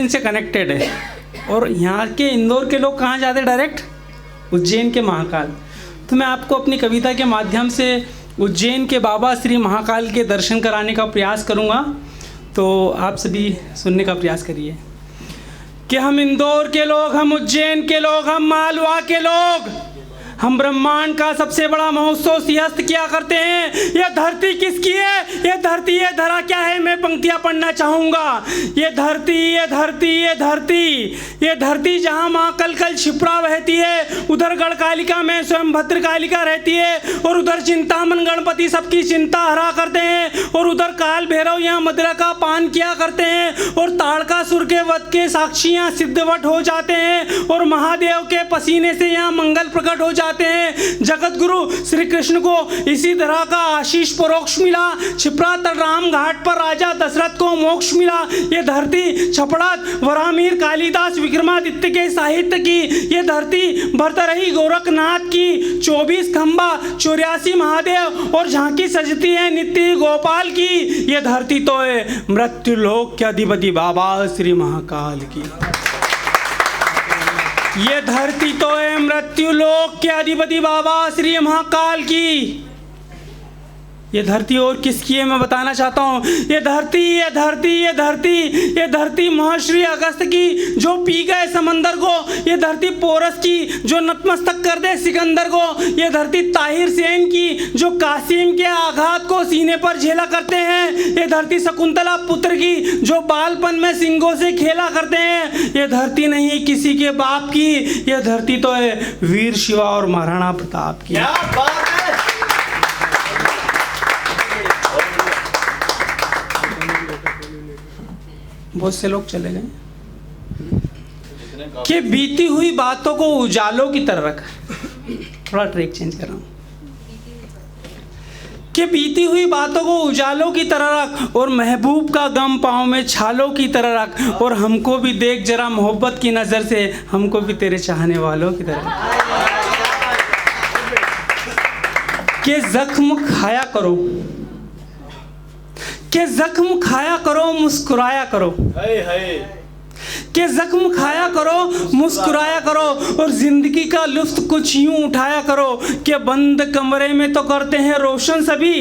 इनसे कनेक्टेड है। और यहाँ के इंदौर के लोग कहाँ जाते हैं डायरेक्ट? उज्जैन के महाकाल। तो मैं आपको अपनी कविता के माध्यम से उज्जैन के बाबा श्री महाकाल के दर्शन कराने का प्रयास करूँगा, तो आप सभी सुनने का प्रयास करिए। कि हम इंदौर के लोग, हम उज्जैन के लोग, हम मालवा के लोग, हम ब्रह्मांड का सबसे बड़ा महोत्सव सिंहस्थ क्या करते हैं। ये धरती किसकी है? ये धरती, ये धरा क्या है? मैं पंक्तियां पढ़ना चाहूँगा। ये धरती, ये धरती, ये धरती, ये धरती जहाँ माँ कल कल क्षिप्रा बहती है, उधर गढ़कालिका में स्वयं भद्रकालिका रहती है, और उधर चिंतामन गणपति सबकी चिंता हरा करते हैं, और उधर काल भैरव यहाँ मदिरा का पान किया करते हैं, और ताड़कासुर के वध के साक्षी यहाँ सिद्धवट हो जाते हैं, और महादेव के पसीने से यहाँ मंगल प्रकट हो जाते हैं। जगत गुरु श्री कृष्ण को इसी तरह का आशीष परोक्ष मिला। छिपरा राम घाट पर राजा दशरथ को मोक्ष मिला। ये धरती छपड़ात वरामीर कालिदास विक्रमादित्य के साहित्य की, ये धरती भरतरही गोरखनाथ की, 24 खंबा 84 महादेव और झांकी सजती है नित्य गोपाल की। ये धरती तो है मृत्यु लोक के अधिपति बाबा श्री महाकाल की। ये धरती तो है मृत्यु लोक के अधिपति बाबा श्री महाकाल की। ये धरती और किसकी है मैं बताना चाहता हूँ। ये धरती, ये धरती, ये धरती, ये धरती महर्षि अगस्त की जो पी गए समंदर को। ये धरती पोरस की जो नतमस्तक कर दे सिकंदर को। ये धरती ताहिर सेन की जो कासिम के आघात को सीने पर झेला करते हैं। ये धरती शकुंतला पुत्र की जो बालपन में सिंगों से खेला करते हैं। ये धरती नहीं किसी के बाप की, ये धरती तो है वीर शिवा और महाराणा प्रताप की। क्या बात है। बहुत से लोग चले गए कि बीती हुई बातों को उजालों की तरह रख। थोड़ा ट्रैक चेंज कर रहा हूँ। कि बीती हुई बातों को उजालों की तरह रख, और महबूब का गम पाँव में छालों की तरह रख, और हमको भी देख जरा मोहब्बत की नज़र से, हमको भी तेरे चाहने वालों की तरह। कि जख्म खाया करो, कि जख्म खाया करो मुस्कुराया करो, कि जख्म खाया करो मुस्कुराया करो, और जिंदगी का लुत्फ कुछ यूं उठाया करो। कि बंद कमरे में तो करते हैं रोशन सभी,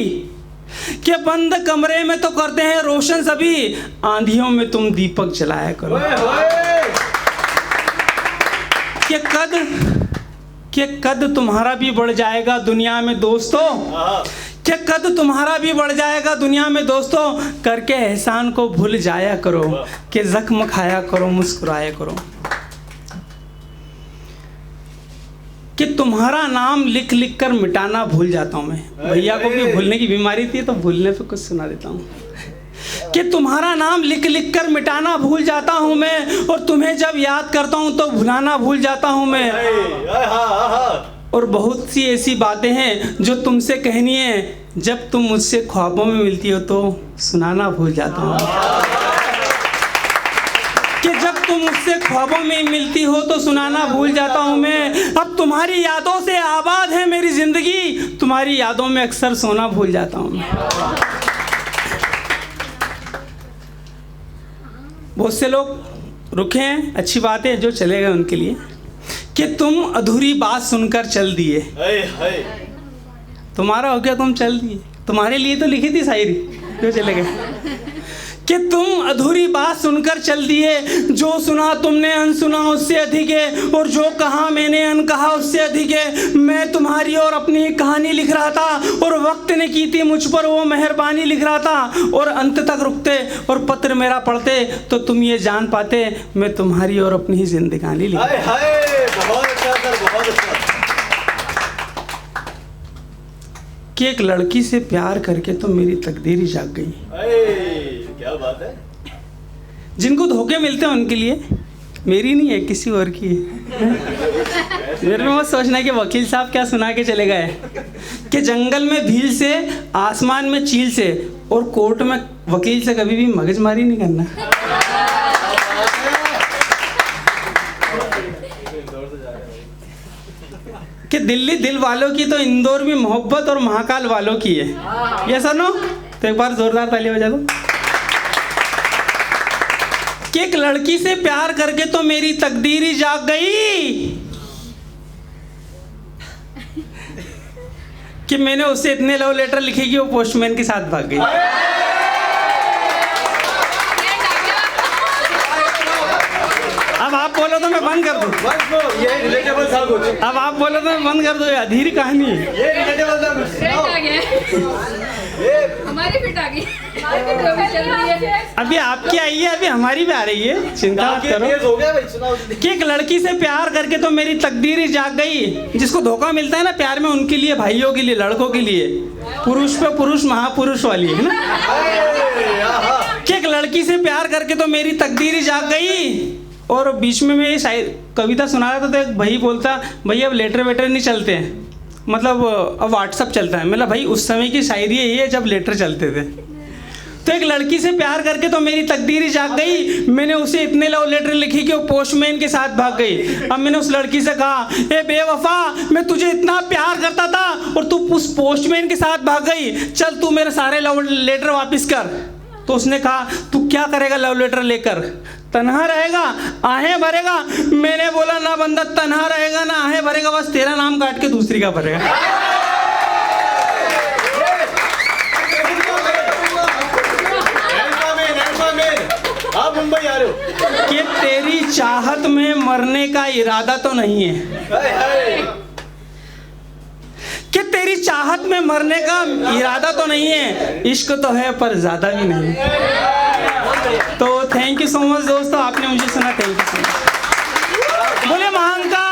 कि बंद कमरे में तो करते हैं रोशन सभी, आंधियों में तुम दीपक जलाया करो। कि कद तुम्हारा भी बढ़ जाएगा दुनिया में दोस्तों, कि कद तुम्हारा भी बढ़ जाएगा दुनिया में दोस्तों, करके एहसान को भूल जाया करो। कि जख्म खाया करो मुस्कुराया करो। कि तुम्हारा नाम लिख लिख कर मिटाना भूल जाता हूँ मैं। भैया को भी भूलने की बीमारी थी तो भूलने पे कुछ सुना देता हूँ। कि तुम्हारा नाम लिख लिख कर मिटाना भूल जाता हूँ मैं, और तुम्हें जब याद करता हूँ तो भुलाना भूल जाता हूँ मैं। और बहुत सी ऐसी बातें हैं जो तुमसे कहनी है, जब तुम मुझसे ख्वाबों में मिलती हो तो सुनाना भूल जाता हूँ। कि जब तुम मुझसे ख्वाबों में मिलती हो तो सुनाना भूल जाता हूँ मैं। अब तुम्हारी यादों से आबाद है मेरी जिंदगी, तुम्हारी यादों में अक्सर सोना भूल जाता हूँ मैं। बहुत से लोग रुके हैं, अच्छी बात है, जो चले गए उनके लिए। कि तुम अधूरी बात सुनकर चल दिए, तुम्हारा हो गया तुम चल दिए, तुम्हारे लिए तो लिखी थी शायरी, जो चले गए। कि तुम अधूरी बात सुनकर चल दिए, जो सुना तुमने अनसुना उससे अधिक है, और जो कहा मैंने अनकहा उससे अधिक है। मैं तुम्हारी और अपनी कहानी लिख रहा था, और वक्त ने की थी मुझ पर वो मेहरबानी लिख रहा था। और अंत तक रुकते और पत्र मेरा पढ़ते तो तुम ये जान पाते, मैं तुम्हारी और अपनी ही जिंदगानी लिख रहा था। बहुत अच्छा सर, बहुत अच्छा। कि एक लड़की से प्यार करके तो मेरी तकदीर ही जाग गई। क्या बात है। जिनको धोखे मिलते हैं उनके लिए, मेरी नहीं है किसी और की है। मेरे में मत सोचना कि वकील साहब क्या सुना के चले गए। कि जंगल में भील से, आसमान में चील से, और कोर्ट में वकील से कभी भी मगजमारी नहीं करना। कि दिल्ली दिल वालों की तो इंदौर भी मोहब्बत और महाकाल वालों की है। ये सुनो तो एक बार जोरदार ताली बजा दो। कि एक लड़की से प्यार करके तो मेरी तकदीर ही जाग गई कि मैंने उससे इतने लव लेटर लिखे कि वो पोस्टमैन के साथ भाग गई। अब आप बोलो तो मैं बंद कर दूं। बस वो ये रिलेटेबल था कुछ। अब आप बोलो तो मैं बंद कर दूं। ये अधीरी कहानी है। ये रिलेटेबल था कुछ। फिट आ गया, ये हमारी फिट आ गई, हमारी फिट हो गई, चल रही है। अभी आपकी आई है, अभी हमारी भी आ रही है, चिंता मत ये करो। तेज हो गया भाई, सुनाओ जल्दी। कि एक लड़की से प्यार करके तो मेरी तकदीर ही जाग गई। जिसको धोखा मिलता है ना प्यार में, उनके लिए, भाइयों के लिए, लड़कों के लिए, पुरुष पे पुरुष महापुरुष वाली है ना। कि एक लड़की से प्यार करके तो मेरी तकदीर ही जाग गई। और बीच में मैं ये शायद कविता सुना रहा था तो एक भाई बोलता, भैया अब लेटर वेटर नहीं चलते हैं, मतलब अब व्हाट्सअप चलता है। मतलब भाई उस समय की शायरी यही है जब लेटर चलते थे। तो एक लड़की से प्यार करके तो मेरी तकदीर ही जाग गई। मैंने उसे इतने लव लेटर लिखे कि वो पोस्टमैन के साथ भाग गई। अब मैंने उस लड़की से कहा, ए बेवफा, मैं तुझे इतना प्यार करता था और तू उस पोस्टमैन के साथ भाग गई, चल तू मेरे सारे लव लेटर वापस कर। तो उसने कहा, तू क्या करेगा लव लेटर लेकर? तन्हा रहेगा, आहें भरेगा? मैंने बोला, ना बंदा तन्हा रहेगा ना आहें भरेगा, बस तेरा नाम काट के दूसरी का भरेगा। आप मुंबई आ रहे हो? कि तेरी चाहत में मरने का इरादा तो नहीं है, हाय हाय। कि तेरी चाहत में मरने का इरादा तो नहीं है, इश्क तो है पर ज्यादा भी नहीं। तो थैंक यू सो मच दोस्तों, आपने मुझे सुना, थैंक यू सो मच। बोले महाकाल।